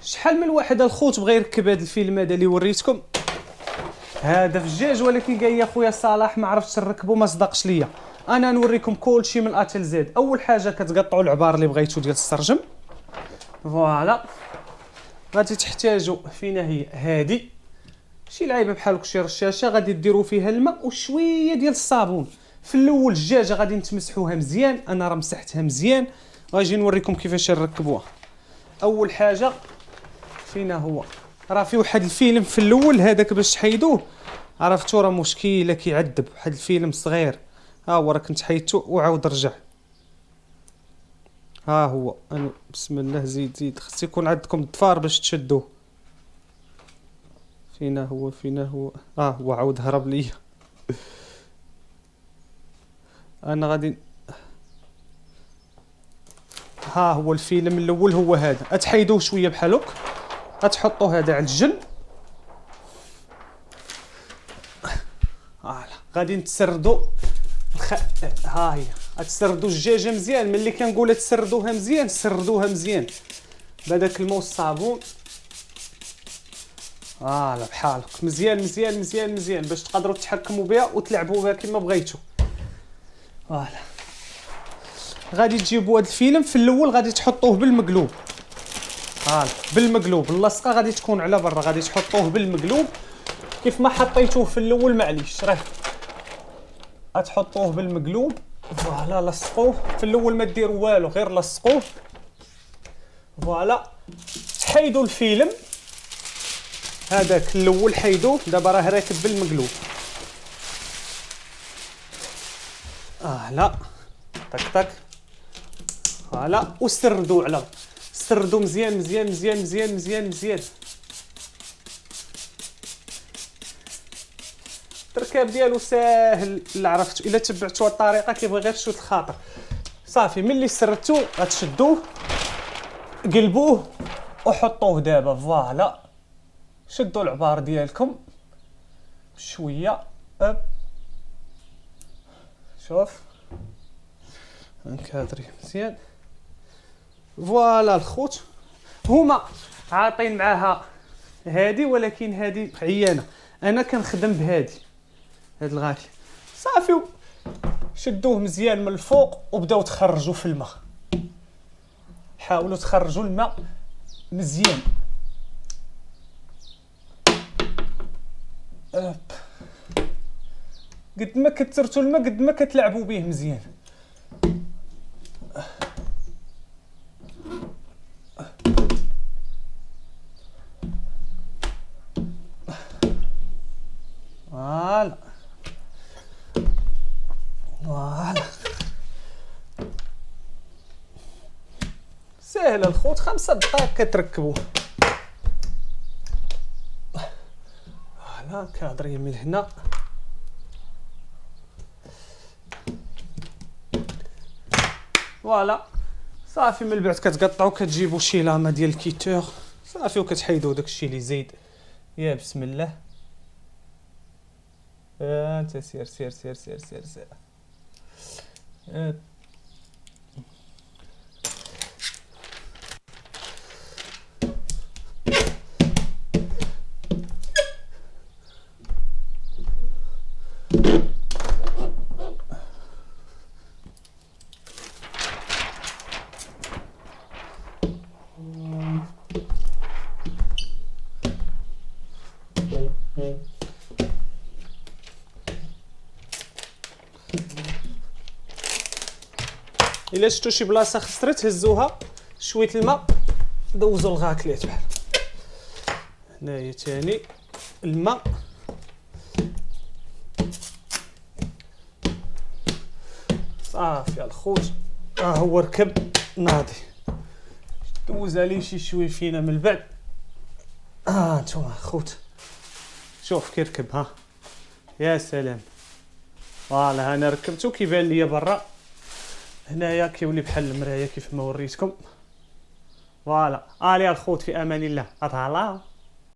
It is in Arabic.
شحال من واحد الخوت بغى يركب هذا الفيلم هذا اللي وريتكم، هذا في الجاج، ولكن قال يا خويا صلاح ما عرفتش نركبو، ما صدقش ليا. انا نوريكم كل شيء من اتل زد. اول حاجه كتقطعوا العبار اللي بغيتو ديال السرجم، فوالا. غادي تحتاجوا فينا هي هذه، شي لعيبه بحال شي رشاشه، غادي ديروا فيها الماء وشويه ديال الصابون. في الاول الدجاجه غادي نتمسحوها مزيان، انا راه مسحتها مزيان، غادي نوريكم كيفاش نركبوها. اول حاجه فينا هو، راه في واحد الفيلم في الاول هذاك باش تحيدوه، عرفتو راه مشكله كيعذب، واحد الفيلم صغير، ها هو راه كنت حيدته وعاود رجع. ها هو انا بسم الله، زيد خص يكون عندكم الضفار باش تشدوه. فينا هو هو عاود هرب ليا. انا غادي، ها هو الفيلم الاول هو هذا، اتحيدوه شويه بحال هكا، غتحطوا هذا على الجنب. فوالا غادي نتسردوا ها هي غتسردوا الدجاجه مزيان. ملي كنقول تسردوها مزيان، سردوها مزيان بهذاك الماء والصابون. فوالا بحال هكا مزيان مزيان مزيان مزيان باش تقدروا تتحكموا بها وتلعبوا بها كما بغيتو. فوالا غادي تجيبوا هذا الفيلم في الاول غادي تحطوه بالمقلوب، فوالا بالمقلوب، اللاصقه غادي تكون على برا، غادي تحطوه بالمقلوب كيف ما حطيتوه في الاول. معليش راه غتحطوه بالمقلوب. فوالا لصقوه في الاول، ما ديروا والو غير لصقوه. فوالا حيدوا الفيلم هذاك الاول، حيدوه، دابا راه راكب بالمقلوب. لا طق طق. فوالا وسردوا على، سردوا مزيان مزيان مزيان مزيان مزيان مزيان. التركاب ديالو ساهل، اللي عرفتو الا تبعتوا الطريقه كيبغي غير شويه الخاطر. صافي ملي سردتو غتشدوه، قلبوه وحطوه دابا. فوالا شدوا العبار ديالكم شويه، شوف نكادري مزيان. فوالا الخوت هما عاطين معاها هادي، ولكن هادي عيانه، انا كنخدم بهادي، هاد الغاكل. صافي شدوه مزيان من الفوق وبداو تخرجوا في الماء، حاولوا تخرجوا الماء مزيان. قد ما كثرتوا الماء قد ما كتلعبوا به مزيان. فوالا فوالا سهل الخوت، 5 دقائق كتركبوه. فوالا كادريه من هنا. فوالا صافي من بعد كتقطعوا، كتجيبوا شي لاما ديال الكيتور صافي وكتحيدوا داكشي اللي زايد. يا بسم الله، انت سير سير سير سير سير سير. الا شفتوا شي بلاصه خسرت هزوها شويه الماء، دوزوا الغاكليت بحال هنايا تاني الماء. صافي الخوت ها هو ركب ناضي، دوز عليه شي شويه فينا من بعد. نتوما خوت شوف كي ركب، ها يا سلام. فوالا انا ركبتو كيبان ليا برا، هنايا كيولي بحال المرايه كيف ما وريتكم. فوالا الي الخوت في امان الله، اطلع.